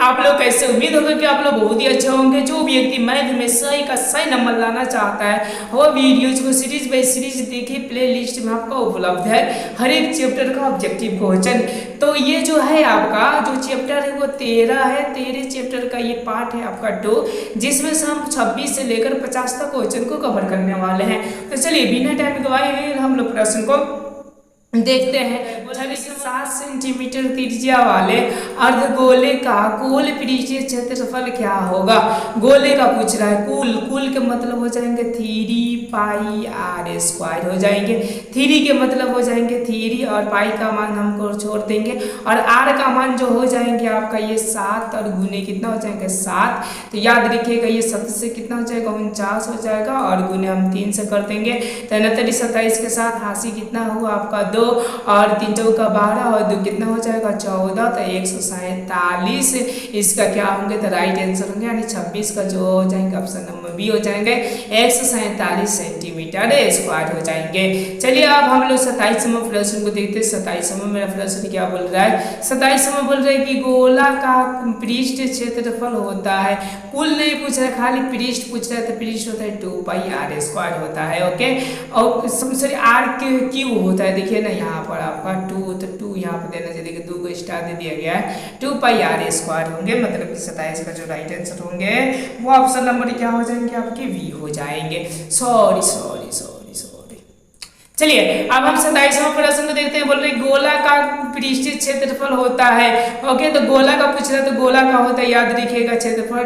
आप लोग कैसे, उम्मीद होगा कि आप लोग बहुत ही अच्छे होंगे। जो व्यक्ति मैथ में सही का सही नंबर लाना चाहता है वो वीडियोज को सीरीज बाय सीरीज देखिए, प्ले लिस्ट में आपका उपलब्ध है हर एक चैप्टर का ऑब्जेक्टिव क्वेश्चन। तो ये जो है आपका जो चैप्टर है वो 13 है। 13 चैप्टर का ये पार्ट है आपका 2, जिसमें से हम 26 से लेकर 50 तक क्वेश्चन को कवर करने वाले हैं। तो चलिए बिना टाइम गवाए हम लोग प्रश्न को देखते हैं। 7 सेंटीमीटर त्रिज्या वाले अर्धगोले का कुल पृष्ठीय क्षेत्रफल क्या होगा। गोले का पूछ रहा है। कुल के मतलब हो जाएंगे 3 पाई आर स्क्वायर हो जाएंगे। 3 के मतलब हो जाएंगे 3 और पाई का मान हमको छोड़ देंगे और आर का मान जो हो जाएंगे आपका ये 7 और गुने कितना हो जाएंगे 7। तो याद रखिएगा ये 7 से कितना हो जाएगा 49 हो जाएगा और गुने हम 3 से कर देंगे। तो 29 27 के साथ हासी कितना हुआ आपका 2 और 3 चौका 12 और 2 कितना हो जाएगा 14। तो 147 इसका क्या होंगे तो राइट आंसर होंगे, यानी 26 का जो हो जाएंगे ऑप्शन नंबर बी हो जाएंगे 147 सेंटीमीटर स्क्वायर हो जाएंगे। चलिए अब हम लोग 27वां प्रश्न को देखते हैं। 27वां मेरा प्रश्न क्या बोल रहा है। 27वां बोल रहा है कि गोला का पृष्ठ क्षेत्रफल होता है। कुल नहीं पूछ रहा है, खाली पृष्ठ पूछ रहा है। तो पृष्ठ होता है 2 पाई आर स्क्वायर होता है। ओके, और सॉरी आर क्यू होता है। देखिए ना यहाँ पर आपका 2, तो 2 यहाँ पर देना चाहिए। देखिए 2 को स्टार दे दिया गया है। 2 पाई आर स्क्वायर होंगे, मतलब कि 27 का जो राइट आंसर होंगे वो ऑप्शन नंबर क्या हो जाएंगे आपके बी हो जाएंगे। Sorry sorry sorry sorry. चलिए अब हम 27वां प्रश्न को देखते हैं। बोल रहे गोला का पृष्ठीय क्षेत्रफल होता है। ओके, तो गोला का पूछ रहा है, तो गोला का होता है याद रखिएगा क्षेत्रफल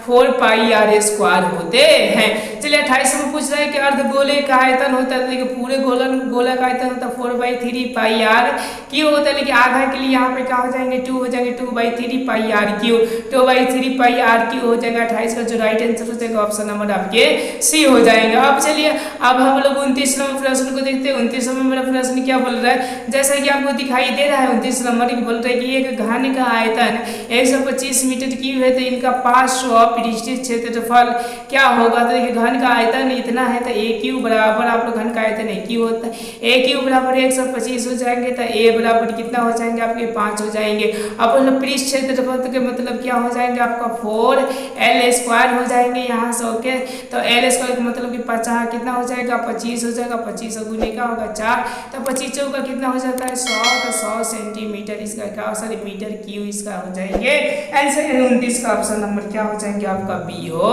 4 पाई आर स्क्वायर होते हैं। चलिए 28वां पूछ रहा है कि अर्धगोले का आयतन होता है। देखिए पूरे गोला का आयतन होता है 4/3 पाई आर क्यू होता है, लेकिन आधा के लिए यहाँ पे क्या हो जाएंगे 2 हो जाएंगे 2/3 pi r cube. 2/3 pi r cube हो जाएगा। 28 का जो राइट आंसर हो जाएगा ऑप्शन नंबर आपके सी हो जाएंगे। अब चलिए अब हम लोग 29वां प्रश्न को देखते हैं। 29वां मेरा प्रश्न क्या बोल रहा है, जैसा कि आपको दिखाई दे रहा है 29 नंबर बोल रहा है कि एक घन का आयतन 125 मीटर क्यूब है, तो इनका 500 पृष्ठीय क्षेत्रफल क्या होगा। तो देखिए घन का आयतन इतना है तो ए क्यू बराबर आप लोग घन का आयतन ए क्यू होता है। ए क्यू बराबर 125 हो जाएंगे, तो ए बराबर कितना हो जाएंगे आपके 5 हो जाएंगे। अब पृष्ठ क्षेत्रफल के मतलब क्या हो जाएंगे आपका 4l स्क्वायर हो जाएंगे यहाँ से। ओके, तो एल स्क्वायर का मतलब कि 50 कितना हो जाएगा 25 हो जाएगा। 25 गुने का होगा 4, तो 25 चौका कितना हो जाता है 100। तो 100 सेंटीमीटर इसका क्या सॉरी मीटर क्यू इसका हो जाएंगे आंसर। 29 का ऑप्शन नंबर क्या हो जाएंगे आपका बी हो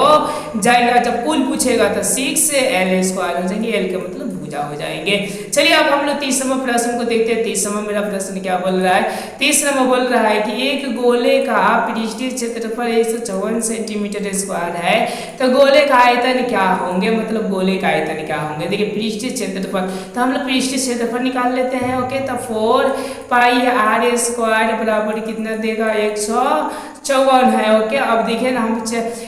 जाएगा। जब कुल पूछेगा तो 6l स्क्वायर हो जाएंगे। एल का मतलब भुजा हो जाएंगे। चलिए अब हम लोग 30वां प्रश्न को देखते हैं। 30वां मेरा प्रश्न क्या बोल रहा है। 30वां बोल रहा है कि एक गोले का पृष्ठीय क्षेत्रफल 154 सेंटीमीटर स्क्वायर है, तो गोले का आयतन क्या होंगे, मतलब गोले का आयतन क्या होंगे। देखिए पृष्ठीय क्षेत्रफल, तो हम लोग पृष्ठीय क्षेत्रफल निकाल लेते हैं। ओके, तो 4 पाई आर स्क्वायर बराबर कितना देगा 154 है। ओके, अब देखिए ना हम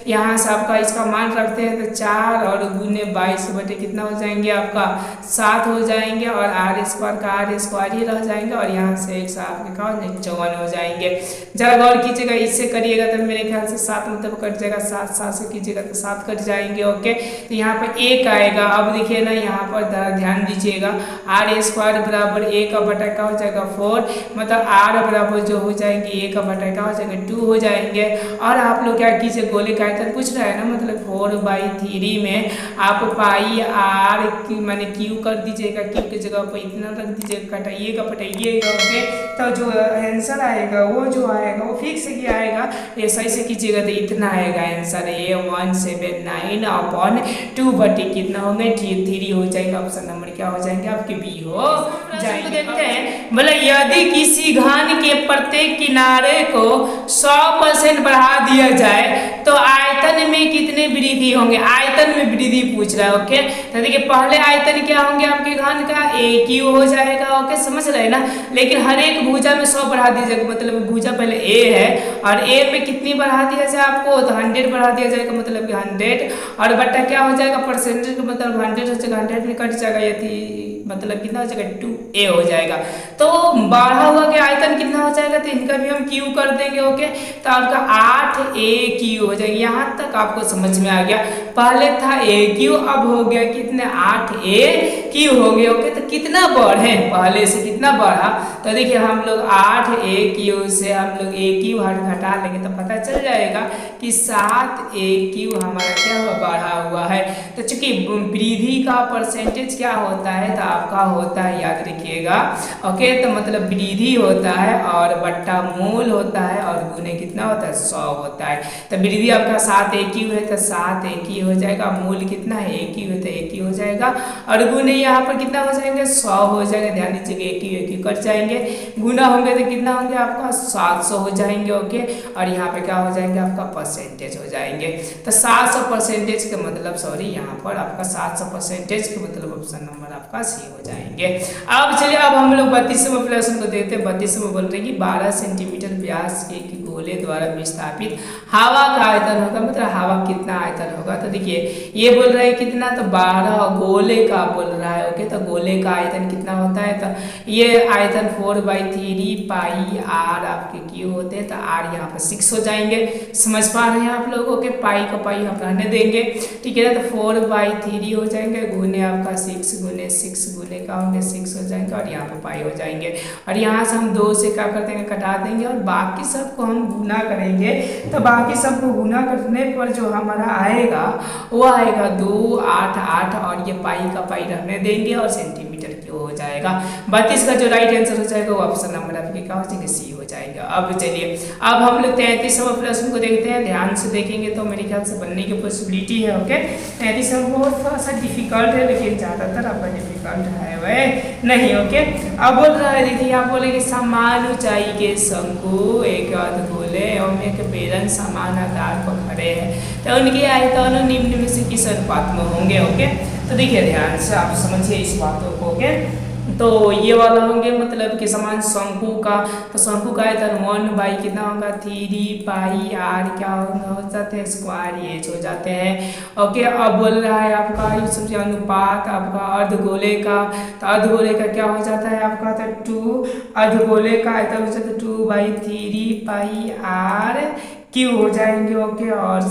यहाँ से आपका इसका मान रखते हैं तो 4 और गुने 22 बटे कितना हो जाएंगे आपका 7 हो जाएंगे और आर स्क्वायर का आर स्क्वायर ही रह जाएंगे और यहाँ से एक साथ में 54 हो जाएंगे। जरा गौर कीजिएगा, इससे करिएगा तो मेरे ख्याल से 7 मतलब कट जाएगा। 7 से कीजिएगा तो 7 कट जाएंगे। ओके, तो यहाँ पर 1 आएगा। अब देखिए ना यहाँ पर ध्यान दीजिएगा आर स्क्वायर बराबर 1 का बटा का हो जाएगा 4, मतलब आर बराबर जो हो जाएंगे 1 का बटा का हो जाएगा 2 हो जाएंगे। और आप लोग क्या कीजिए गोले का आयतन पूछ रहा है ना, मतलब 4/3 में आप पाई आर माने क्यू कर दीजिएगा। क्यू की जगह पर इतना रख दीजिएगा, घटाइएगा पटाइएगा। ओके, तो जो आंसर आएगा वो जो आएगा वो फिक्स ही आएगा। ऐसा ऐसे कीजिएगा तो इतना आएगा आंसर ए 179/2 बटे कितना होंगे 3 हो जाएगा। ऑप्शन नंबर क्या हो जाएंगे आपके बी हो जाएंगे। देखते हैं बोले यदि किसी घन के प्रत्येक किनारे को 100% बढ़ा दिया जाए तो आयतन में कितने वृद्धि होंगे। आयतन में वृद्धि पूछ रहा है। ओके, तो देखिए पहले आयतन क्या होंगे आपके घन का ए क्यू हो जाएगा। ओके, समझ रहे हैं ना, लेकिन हर एक भुजा में 100 बढ़ा दीजिएगा, मतलब भुजा पहले ए है और ए में कितनी बढ़ा दिया जाए आपको तो 100 बढ़ा दिया जाएगा, मतलब कि 100 और बट्टा क्या हो जाएगा परसेंटेज का मतलब 100 हो जाएगा। 100 में कट जाएगा यदि मतलब कितना हो जाएगा 2a हो जाएगा। तो बाढ़ा हुआ के आयतन कितना हो जाएगा, तो इनका भी हम q कर देंगे। ओके, तो आपका 8aq हो जाएगा। यहाँ तक आपको समझ में आ गया। पहले था aq, अब हो गया कितने 8aq हो गया। ओके, तो कितना बढ़े, पहले से कितना बढ़ा, तो देखिए हम लोग 8aq से हम लोग aq घटा लेंगे तो पता चल जाएगा कि 7aq हमारा क्या हुआ, बढ़ा हुआ है। तो चूंकि वृद्धि का परसेंटेज क्या होता है, तो आपका होता है, याद रखिएगा। ओके, तो मतलब वृद्धि होता है और बट्टा मूल होता है और गुने कितना होता है, 100 होता है। तो वृद्धि आपका 7aq है तो 7aq हो जाएगा, मूल कितना है aq है तो aq हो जाएगा और गुने यहाँ पर कितना हो जाएंगे, 100 हो जाएगा। ध्यान दीजिएगा, aq कट जाएंगे, गुना होंगे तो कितना होंगे आपका 700 हो जाएंगे। ओके, और यहाँ पे क्या हो जाएंगे आपका परसेंटेज हो जाएंगे। तो 700 परसेंटेज के मतलब सॉरी यहाँ पर आपका 700 परसेंटेज के मतलब ऑप्शन नंबर आपका सी हो जाएंगे। अब चलिए, अब हम लोग 32वें प्रश्न को देखते हैं। 32वें बोल रहे हैं कि 12 सेंटीमीटर व्यास के एक गोले द्वारा विस्थापित हवा का आयतन होगा, मतलब हवा कितना आयतन होगा। तो देखिए ये बोल रहा है कितना, तो 12 गोले का बोल रहा है। ओके, तो गोले का आयतन कितना होता है, तो ये आयतन 4/3 पाई आर आपके क्यू होते हैं। तो आर यहाँ पर 6 हो जाएंगे। समझ पा रहे हैं आप लोगों के, पाई को पाई हम रहने देंगे, ठीक है ना। तो 4/3 हो जाएंगे, गुने आपका 6 गुने 6 गुने का होंगे 6 हो जाएंगे और यहाँ पर पाई हो जाएंगे। और यहाँ से हम 2 से क्या कर देंगे, कटा देंगे और बाकी सबको हम गुना करेंगे। तो बाकी सबको गुना करने पर जो हमारा आएगा वो आएगा 2 8 8 और ये पाई का पाई रहने देंगे और सेंटीमीटर क्यों हो जाएगा। 32 का जो राइट आंसर हो जाएगा वो ऑप्शन नंबर आपके क्या हो जाएगा, सी हो जाएगा। अब चलिए, अब हम लोग 33वें प्रश्न को देखते हैं। ध्यान से देखेंगे तो मेरे ख्याल से बनने की पॉसिबिलिटी है। ओके, 33वां बहुत थोड़ा सा डिफिकल्ट है, लेकिन ज़्यादातर आपका डिफिकल्ट है वह नहीं। ओके, अब बोल रहा है, देखिए आप बोलेंगे समान ऊंचाई के शंकु एक अर्धगोले एवं एक बेलन समान आधार पर खड़े हैं, तो उनके आयतन निम्न में से किस अनुपात में होंगे। ओके, तो देखिए ध्यान से आप समझिए इस बातों को। ओके, तो ये वाला होंगे मतलब कि समान शंकु का, तो शंकु का आयतन 1 कितना होगा 3 पाई आर क्या हो जाते हैं, स्क्वायर एच हो जाते हैं। ओके, अब बोल रहा है आपका ये समझिए अनुपात आपका अर्धगोले का, तो अर्धगोले का क्या हो जाता है आपका, तो 2 अर्धगोले का आयतन हो जाता है 2/3 पाई आर क्यू हो जाएंगे। ओके, और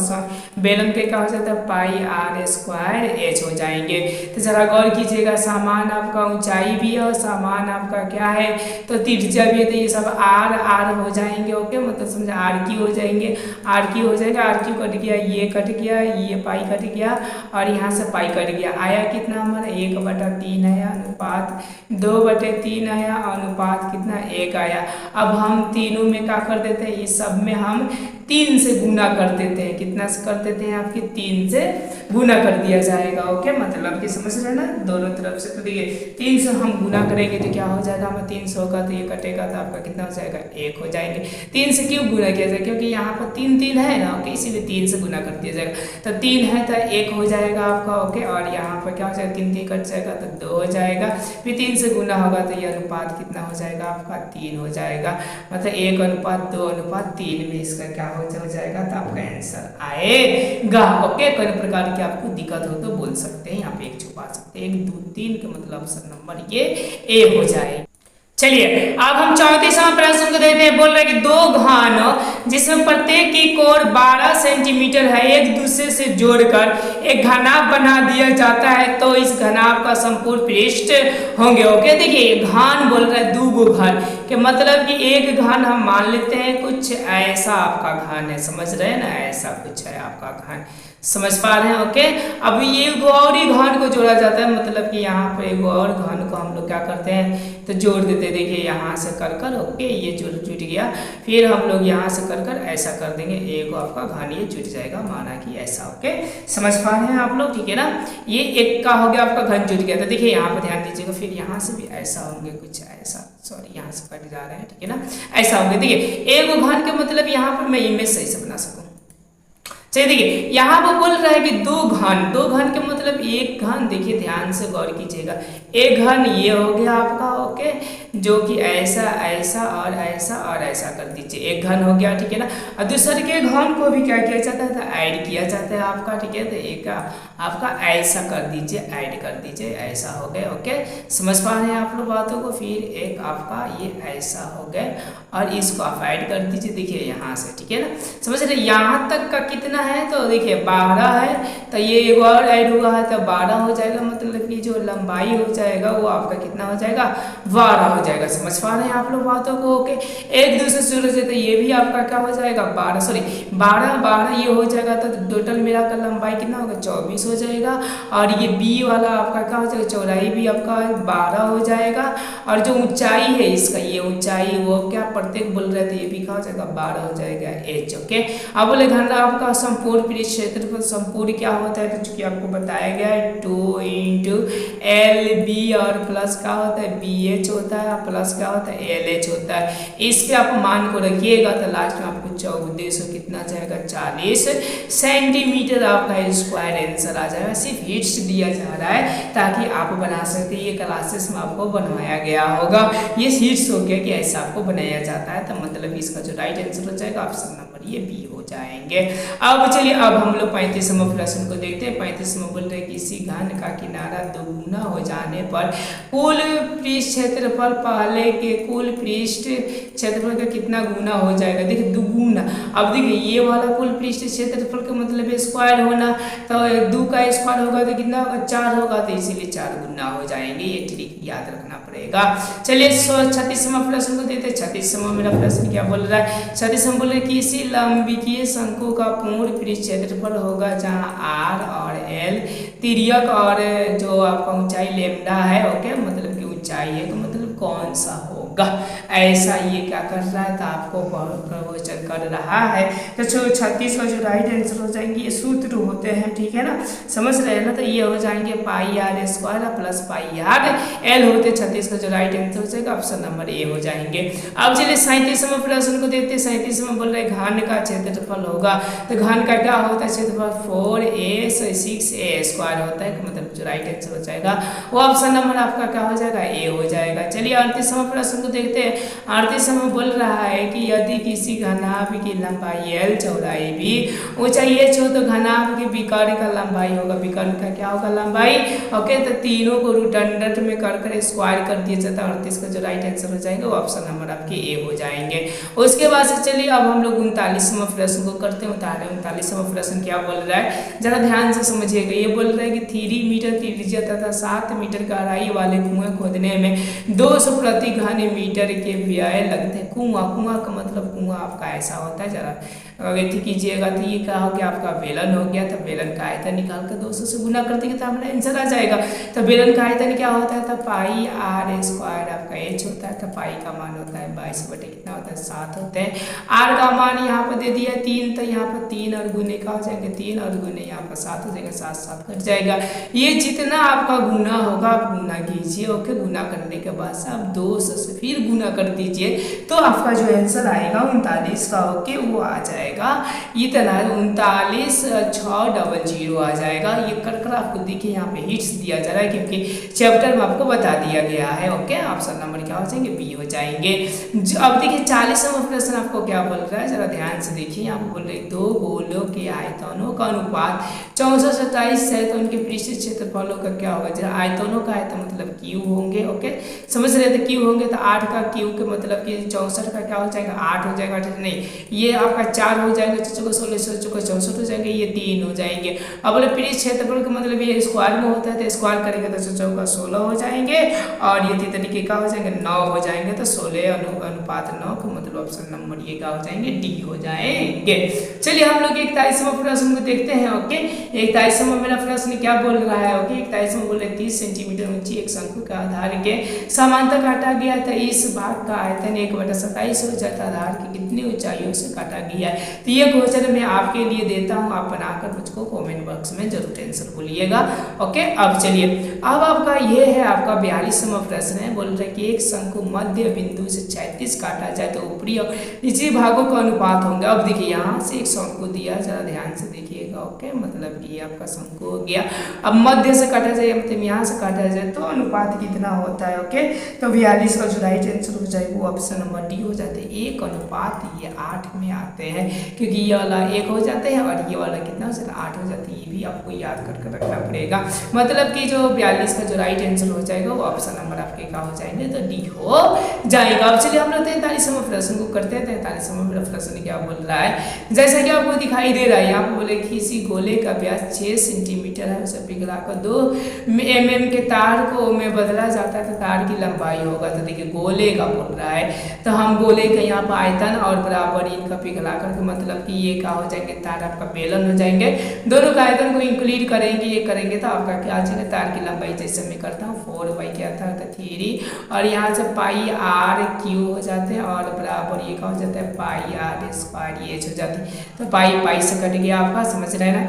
बेलन के क्या हो जाता है पाई आर स्क्वायर एच हो जाएंगे। तो जरा गौर कीजिएगा, सामान आपका ऊंचाई भी है और सामान आपका क्या है, तो त्रिज्या भी है, तो ये सब आर आर हो जाएंगे। ओके, मतलब समझे आर क्यू हो जाएंगे, आर क्यू हो जाएगा, आर क्यू कट गया, ये कट गया, ये पाई कट गया और यहाँ से पाई कट गया। आया कितना हमारा 1/3 आया, अनुपात 2/3 आया, अनुपात कितना 1 आया। अब हम तीनों में क्या कर देते हैं, इस सब में हम 3 से गुना कर देते हैं। कितना से कर देते हैं आपके 3 से गुना कर दिया जाएगा। ओके, मतलब कि समझ रहे ना दोनों तरफ से। तो देखिए 3 से हम गुना करेंगे तो क्या हो जाएगा, हमें 300 का तो ये कटेगा तो आपका कितना हो जाएगा 1 हो जाएंगे। 3 से क्यों गुना किया जाएगा, क्योंकि यहाँ पर 3 है ना। ओके, इसीलिए 3 से गुना कर दिया जाएगा। तो 3 है तो 1 हो जाएगा आपका। ओके, और यहाँ पर क्या हो जाएगा 3 कट जाएगा तो 2 हो जाएगा। फिर 3 से गुना होगा तो ये अनुपात कितना हो जाएगा आपका 3 हो जाएगा। मतलब 1:2:3 में इसका क्या हो जाएगा, तो आपका आंसर आएगा। ओके, कोई प्रकार की आपको दिक्कत हो तो बोल सकते हैं, यहाँ पे 1 छुपा सकते हैं। 1 2 3 का मतलब ऑप्शन नंबर ये ए हो जाए। चलिए, अब हम 34वां प्रश्न को देखते हैं। बोल रहे हैं कि 2 घन जिसमें प्रत्येक की कोण 12 सेंटीमीटर है, एक दूसरे से जोड़कर एक घनाभ बना दिया जाता है, तो इस घनाभ का संपूर्ण पृष्ठ होंगे। ओके, देखिए घन बोल रहा है 2 घन के मतलब कि एक घन हम मान लेते हैं कुछ ऐसा आपका घन है, समझ रहे हैं ना, ऐसा कुछ है आपका घन, समझ पा रहे हैं। ओके, अब ये और ही घन को जोड़ा जाता है, मतलब कि यहाँ पर एक और घन को हम लोग क्या करते हैं तो जोड़ देते हैं। देखिए यहाँ से कर कर ओके ये जुट गया, फिर हम लोग यहाँ से कर कर ऐसा कर देंगे, एक आपका घन ये जुट जाएगा, माना कि ऐसा। ओके, समझ पा रहे हैं आप लोग, ठीक है ना। ये एक का हो गया आपका घन जुट गया। तो देखिए यहाँ पर ध्यान दीजिएगा, फिर यहाँ से भी ऐसा होंगे कुछ ऐसा, सॉरी यहाँ से कट जा रहे हैं, ठीक है ना, ऐसा होंगे। देखिए एक घन के मतलब यहाँ पर मैं इमेज सही से बना सकूँ, चलिए देखिए यहाँ पर बोल रहा है कि दो घन के मतलब एक घन, देखिए ध्यान से गौर कीजिएगा, एक घन ये हो गया आपका, ओके, जो कि ऐसा ऐसा और ऐसा और ऐसा कर दीजिए, एक घन हो गया, ठीक है ना। और दूसरे के घन को भी क्या किया जाता है, तो ऐड किया जाता है आपका, ठीक है। तो एक आपका ऐसा कर दीजिए, ऐड कर दीजिए, ऐसा हो गया, ओके, समझ पा रहे हैं आप लोग बातों को। फिर एक आपका ये ऐसा हो गया और इसको आप ऐड कर दीजिए, देखिए यहाँ से, ठीक है ना, समझ रहे। यहाँ तक का कितना है, तो देखिए 12 है, तो ये एक और ऐड हुआ है तो 12 हो जाएगा, मतलब कि जो लंबाई हो जाएगा वो आपका कितना हो जाएगा, 12 हो जाएगा। समझ पा रहे हैं आप लोग बातों को, ओके। एक दूसरे सूरज है तो ये भी आपका क्या हो जाएगा, 12, सॉरी 12 ये हो जाएगा, तो टोटल मेरा का लंबाई कितना होगा, 24 हो जाएगा। और ये बी वाला आपका क्या हो जाएगा, चौड़ाई भी आपका 12 हो जाएगा। और जो ऊंचाई है इसका, ये ऊंचाई वो क्या प्रत्येक बोल रहे थे, ये भी क्या हो जाएगा, 12 हो जाएगा, एच, ओके। अब बोले घन आपका संपूर्ण पृष्ठ क्षेत्रफल संपूर्ण क्या होता है, तो चूंकि आपको बताया गया है 2 इंटू एल बी और प्लस क्या होता है, बी एच होता है, प्लस क्या होता है, एल एच होता है। इस पे आप मान को रखिएगा तो लास्ट में आपको 1400 कितना जाएगा, 40 सेंटीमीटर आपका स्क्वायर आंसर आ जाएगा। सिर्फ हिट्स दिया जा रहा है ताकि आप बना सकते, ये क्लासेस में आपको बनवाया गया होगा, ये हिट्स हो गया कि ऐसा आपको बनाया जाता है। तो मतलब इसका जो राइट आंसर हो जाएगा ऑप्शन नंबर ये बी हो जाएंगे। अब चलिए अब हम लोग 35वां प्रश्न को देखते हैं। 35वां बोल रहे किसी घन का किनारा दोगुना हो जाने पर कुल पृष्ठ क्षेत्रफल पहले के कुल पृष्ठ क्षेत्रफल का कितना गुना हो जाएगा, देखिए दुगुना। अब देखिए ये वाला कुल पृष्ठ क्षेत्रफल का मतलब स्क्वायर होना, तो 2 का स्क्वायर होगा तो कितना होगा, 4 होगा, तो इसीलिए 4 गुना हो जाएंगे, ये ट्रिक याद रखना पड़ेगा। चलिए 36वां प्रश्न को देते हैं। 36वां मेरा प्रश्न क्या बोल रहा है, 36वां बोल रहा है किसी लंबिकीय शंकु का पूर्ण पृष्ठ क्षेत्रफल होगा जहां आर और एल तिर्यक और जो आपका ऊंचाई लेमडा है, ओके, मतलब कि ऊंचाई है, तो मतलब कौन सा होगा, ऐसा ये क्या कर रहा है, तो आपको क्वेश्चन कर रहा है। तो 36 का जो राइट आंसर हो जाएंगे, ये सूत्र होते हैं, ठीक है ना, समझ रहे हैं ना। तो ये हो जाएंगे pi r square plus pi r l होते 36 का जो राइट आंसर हो जाएगा ऑप्शन नंबर ए हो जाएंगे। अब चलिए 37वां प्रश्न को देखते हैं। 37वां बोल रहे घन का क्षेत्रफल होगा, तो घन का क्या होता है क्षेत्रफल, 4a 6a स्क्वायर होता है, मतलब जो राइट आंसर हो जाएगा वो ऑप्शन नंबर आपका क्या हो जाएगा, ए हो जाएगा। चलिए 38वां प्रश्न को देखते हैं। 38वां बोल रहा है कि यदि किसी घनाभ की लंबाई एल चौड़ाई भी ऊंचाई एच हो तो घनाभ के विकर्ण का लंबाई होगा, विकर्ण का क्या होगा, लंबाई, ओके। तो तीनों को रूट अंडर में कर स्क्वायर कर दिया जाता है। 38 का जो राइट आंसर हो जाएगा वो ऑप्शन नंबर आपके ए हो जाएंगे। उसके बाद से चलिए अब हम लोग 39वां प्रश्न को करते हैं। 39वां प्रश्न क्या बोल रहा है, जरा ध्यान से समझिएगा। ये बोल रहा है कि 3 मीटर त्रिज्या तथा 7 मीटर गहराई वाले कुएं खोदने में 200 प्रति घन मीटर के व्यय लगते हैं। कुआं का मतलब कुआं आपका ऐसा होता है, जरा अगर कीजिएगा तो ये क्या हो गया, आपका बेलन हो गया, तो बेलन का आयतन निकाल कर 200 से गुना कर देंगे तो हमारा आंसर आ जाएगा। तो बेलन का आयतन क्या होता है, तो पाई आर स्क्वायर आपका एच होता है, तो पाई का मान होता है 22 बटे कितना होता है, 7 होते हैं। आर का मान यहाँ पर दे दिया 3, तो यहाँ पर 3 और गुने का हो जाएंगे, 3 और गुने यहाँ पर 7 हो जाएगा, 7 7 कट जाएगा। ये जितना आपका गुना होगा आप गुना कीजिए, ओके। गुना करने के बाद से आप 200 से फिर गुना कर दीजिए तो आपका जो आंसर आएगा 39 का, ओके, वो आ जाएगा इतना 39,600 आ जाएगा। ये कर आपको देखिए यहाँ पे हिट्स दिया जा रहा है क्योंकि चैप्टर में आपको बता दिया गया है, ओके। ऑप्शन नंबर क्या हो जाएंगे, बी हो जाएंगे। अब देखिए 40वां प्रश्न आपको क्या बोल रहा है, जरा ध्यान से देखिए। यहाँ बोल रहे 2 गोलों के आयतनों का अनुपात 64 27 है, तो उनके पृष्ठ क्षेत्रफलों का क्या होगा, जरा आयतनों का आयतन मतलब क्यूब होंगे, ओके, समझ रहे थे। क्यूब होंगे तो 8 का क्यूब के मतलब कि 64 का क्या हो जाएगा, 8 हो जाएगा, नहीं ये आपका 4 हो जाएगा, 16 64 हो जाएंगे, ये 3 हो जाएंगे। अब बोले पृष्ठ क्षेत्रफल का मतलब ये स्क्वायर में होता है, तो स्क्वायर करेंगे तो 16 हो जाएंगे, और ये 3 तरीके का हो जाएंगे, 9 हो जाएंगे, तो 16 अनुपात 9 का मतलब ऑप्शन नंबर ये क्या हो जाएंगे, डी हो जाएंगे। चलिए हम लोग 41वां प्रश्न को देखते हैं, ओके। 41वां मेरा प्रश्न क्या बोल रहा है, ओके। 41वां बोल रहे 30 सेंटीमीटर ऊंची एक शंकु का आधार के समांतर काटा गया था, इस भाग का आयतन 1/27 हो जाता है, आधार की कितनी ऊंचाइयों से काटा गया है। तो ये क्वेश्चन मैं आपके लिए देता हूँ, आप बनाकर मुझको कमेंट बॉक्स में जरूर आंसर बोलिएगा, ओके। अब चलिए अब आपका ये है आपका 42वां प्रश्न है। बोल रहे कि एक शंकु मध्य बिंदु से 36 काटा जाए तो ऊपरी और निचली भागों का अनुपात होंगे। अब देखिए यहाँ से एक शंकु दिया, जरा ध्यान से देखिएगा। ओके, मतलब कि ये आपका शंकु हो गया। अब मध्य से काटा जाए, मतलब यहाँ से काटा जाए तो अनुपात कितना होता है। ओके, तो 42 का जो राइट आंसर हो जाए वो ऑप्शन नंबर डी हो जाते हैं। 1:8 ये 8 में आते हैं, क्योंकि ये वाला 1 हो जाते हैं और ये वाला कितना हो जाता है 8 हो जाते हैं। ये भी आपको याद करके रखना पड़ेगा। मतलब कि जो 42 का जो राइट आंसर हो जाएगा वो ऑप्शन नंबर आपके क्या हो जाएंगे, तो डी हो जाएगा। अब चलिए हम लोग 43वां प्रश्न को करते हैं। 43वां प्रश्न क्या बोल रहा है, जैसा कि आपको दिखाई दे रहा है यहाँ पे बोले कि किसी गोले का व्यास 6 सेंटीमीटर है, उसे पिघलाकर 2 mm के तार को में बदला जाता है तो तार की लंबाई होगा। तो देखिए गोले का बोल रहा है, तो हम गोले का यहाँ पर आयतन और बराबर इनका पिघला करके मतलब कि ये क्या हो जाएंगे, तार आपका बेलन हो जाएंगे। दोनों का आयतन को इंक्लूड करेंगे, ये करेंगे तो आपका क्या आ जाएगा, तार की लंबाई जैसे मैं करता हूँ 4 क्या था 3 और यहाँ से पाई आर क्यू हो जाते हैं और बराबर ये क्या हो जाता है पाई आर स्क्वायर एच हो जाती है। तो पाई से कट गया आपका, समझ रहे हैं ना।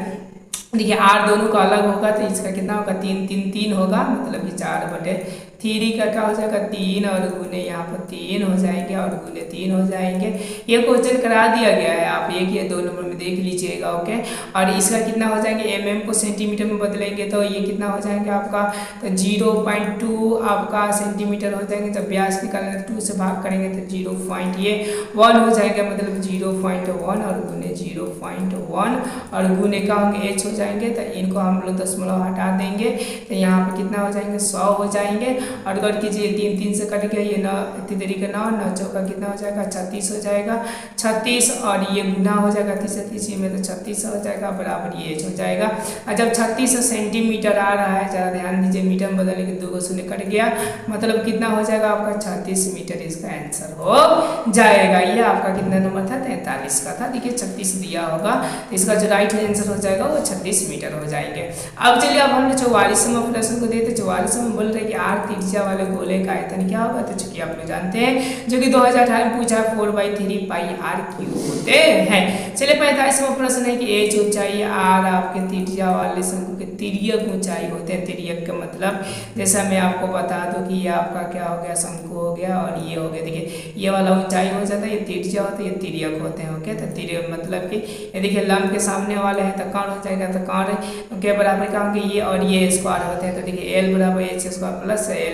देखिए आर दोनों का अलग होगा तो इसका कितना होगा 3 होगा, मतलब कि 4/3 का क्या हो जाएगा 3 और गुने यहाँ पर 3 हो जाएंगे और गुने 3 हो जाएंगे। ये क्वेश्चन करा दिया गया है, आप 1 या 2 नंबर में देख लीजिएगा। ओके, और इसका कितना हो जाएंगे, mm को सेंटीमीटर में बदलेंगे तो ये कितना हो जाएंगे आपका, तो 0.2 आपका सेंटीमीटर हो जाएंगे। जब व्यास निकालेंगे 2 से भाग करेंगे तो 0.1 हो जाएगा, मतलब 0.1 और गुने 0.1 और गुने का होंगे h हो जाएंगे। तो इनको हम लोग दशमलव हटा देंगे तो यहाँ पर कितना हो जाएंगे 100 हो जाएंगे। और गौर कीजिए 3 से कट गया, ये 9 तरीके 9 चौका कितना हो जाएगा 36 हो जाएगा। 36 और ये गुना हो जाएगा 30 में तो 36 हो जाएगा, बराबर ये हो जाएगा। और जब 36 सेंटीमीटर आ रहा है, जरा ध्यान दीजिए, मीटर में बदलने के 2 शून्य कट गया, मतलब कितना हो जाएगा आपका 36 मीटर इसका आंसर हो जाएगा। ये आपका कितना नंबर था 43 का था। देखिए 36 दिया होगा, तो इसका जो राइट आंसर हो जाएगा वो 36 मीटर हो जाएंगे। अब चलिए अब हमने 44वां प्रश्न को देते। 44वां बोल रहे कि आर त्रिज्या वाले गोले का आयतन क्या होगा, तो चूंकि आप लोग जानते हैं जो कि 2018 में पूछा 4/3 पाई आर क्यूब होते हैं। चलिए 45वां प्रश्न है कि एच ऊंचाई आर आपके त्रिज्या वाले शंकु के तिर्यक ऊंचाई होते हैं। तिर्यक का मतलब जैसा मैं आपको बता दूं कि ये आपका क्या हो गया, शंकु हो गया और ये हो गया। देखिए ये वाला ऊंचाई हो जाता है, ये त्रिज्या होता है, ये तिर्यक होते हैं। ओके, तो तिर्यक मतलब कि ये देखिए लंब के सामने वाले हैं तो कौन हो जाएगा, तो कौन के बराबर क्या होंगे, ये और ये स्क्वायर होते हैं। तो देखिए एल बराबर H square plus L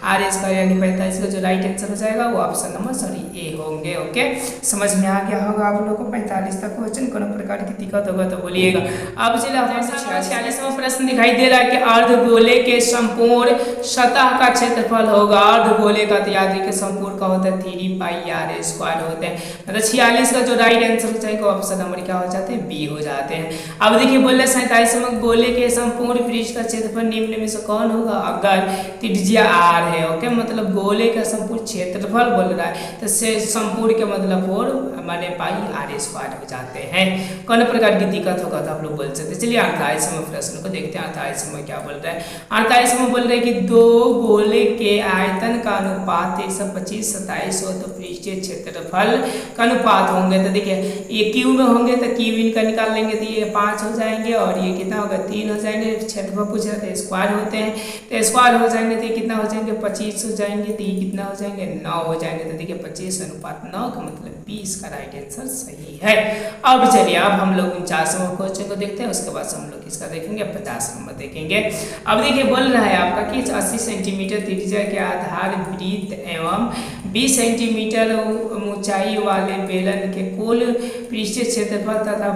R square यानी 45 का जो राइट आंसर हो जाएगा वो ऑप्शन नंबर ए होंगे। ओके, समझ में आ गया होगा आप लोगों को 45 तक क्वेश्चन, कोनो प्रकार की दिक्कत होगा तो बोलिएगा। अब चलिए 46वां प्रश्न दिखाई दे रहा है कि अर्धगोले के संपूर्ण सतह का क्षेत्रफल होगा। अर्धगोले का तो याद रखिए संपूर्ण का होता है 3 पाई आर स्क्वायर होते हैं। मतलब 46 का जो राइट आंसर हो जाएगा ऑप्शन नंबर क्या हो जाते हैं, बी हो जाते हैं। अब देखिए बोले 47वां गोले के संपूर्ण पृष्ठ का क्षेत्रफल निम्न में से कौन होगा, अगर त्रिज्या आर है। ओके, मतलब गोले का संपूर्ण क्षेत्रफल बोल रहा है तो से संपूर्ण के मतलब 4 माने पाई आर स्क्वायर हो जाते हैं। कौन प्रकार की दिक्कत होगा तो आप लोग बोल सकते हैं। चलिए 48वां प्रश्न को देखते हैं। 48वां क्या बोल रहा है, 48वां बोल रहे हैं कि 2 गोले के आयतन का अनुपात 125 27 हो तो पृष्ठीय क्षेत्रफल का अनुपात होंगे। तो देखिए ये क्यू में होंगे तो क्यू इनका निकाल लेंगे तो ये 5 हो जाएंगे और ये कितना होगा 3 हो जाएंगे। क्षेत्रफल पूछ रहे थे स्क्वायर होते हैं तो स्क्वायर हो जाएंगे तो ये कितना हो जाएंगे 25 हो जाएंगे। तो ये कितना हो जाएंगे 9 हो जाएंगे। तो देखिए 25:9 का मतलब 20 का राइट आंसर सही है। अब चलिए अब हम लोग 49वां क्वेश्चन को देखते हैं, उसके बाद हम लोग इसका देखेंगे 50 नंबर देखेंगे। अब देखिए बोल रहा है आपका कि 80 सेंटीमीटर त्रिज्या के आधार वृत्त एवं 20 सेंटीमीटर ऊंचाई वाले बेलन के कुल पृष्ठीय क्षेत्रफल तथा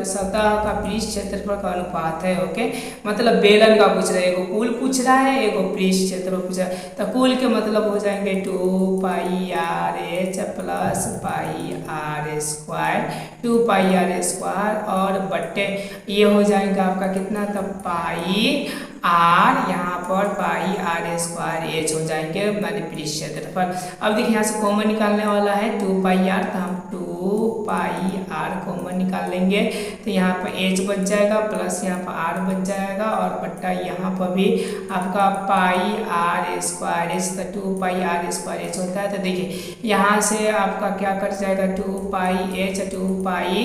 सतह का पृष्ठ क्षेत्रफल का अनुपात है। ओके, मतलब बेलन का पूछ रहा है, एगो कुल पूछ रहा है, एगो पृष्ठ क्षेत्रफल पूछ रहा है। तो कुल के मतलब हो जाएंगे 2 pi r h plus pi r square 2 pi r square और बट्टे ये हो जाएगा आपका कितना, तब पाई आर यहाँ पर पाई आर स्क्वायर एच हो जाएंगे माने पृष्ठ क्षेत्रफल। अब देखिए यहाँ से कॉमन निकालने वाला है 2 पाई आर, तो हम 2 पाई आर कॉमन निकाल लेंगे तो यहाँ पर एच बच जाएगा प्लस यहाँ पर आर बच जाएगा और बट्टा यहाँ पर भी आपका पाई आर स्क्वायर एच, तो 2 पाई आर स्क्वायर एच होता है। तो देखिए यहाँ से आपका क्या कट जाएगा 2 पाई एच 2 पाई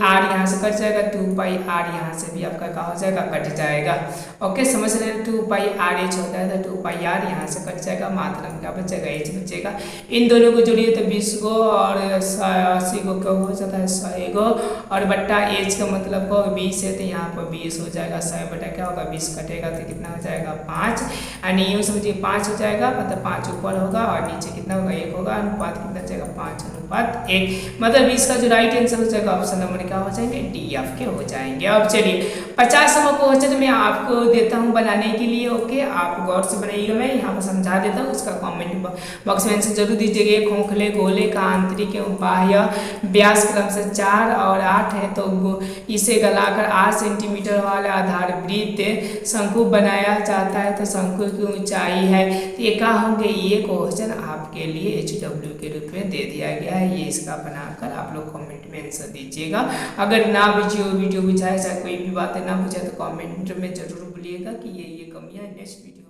आर यहाँ से कट जाएगा 2 पाई आर यहाँ से भी आपका क्या हो जाएगा कट जाएगा। ओके, समझ रहे हैं 2 पाई आर एच होता है तो 2 पाई आर यहाँ से कट जाएगा, मात्रा में क्या बचेगा एच बचेगा। इन दोनों को जोड़िए तो 20 को और 80 को क्या हो जाता है 100 को और बट्टा एच का मतलब का 20 है, तो यहाँ पर 20 हो जाएगा। 100 बटा क्या होगा 20 कटेगा तो कितना हो जाएगा 5, यानी यूँ समझिए 5 हो जाएगा, मतलब 5 ऊपर होगा और नीचे कितना होगा 1 होगा। अनुपात कितना हो जाएगा 5:1, मतलब इसका जो राइट आंसर हो जाएगा ऑप्शन नंबर क्या हो जाएंगे डी आपके हो जाएंगे। अब चलिए 50 नंबर क्वेश्चन मैं आपको देता हूँ बनाने के लिए। ओके, आप गौर से बनाइएगा, मैं यहाँ पर समझा देता हूँ, उसका कमेंट बॉक्स में आंसर जरूर दीजिएगा। खोखले गोले का आंतरिक एवं बाह्य व्यास क्रमशः 4 और 8 है, तो इसे गलाकर 8 सेंटीमीटर वाला आधार वृत्त शंकु बनाया जाता है, तो शंकु की ऊंचाई है। तो ये क्या होंगे, ये क्वेश्चन आपके लिए HW के रूप में दे दिया गया है। ये इसका बनाकर आप लोग कमेंट में आंसर दीजिएगा। अगर ना वीडियो बुझाए, चाहे कोई भी बातें ना बुझाए, तो कमेंट में जरूर बोलिएगा कि ये कमियां नेक्स्ट वीडियो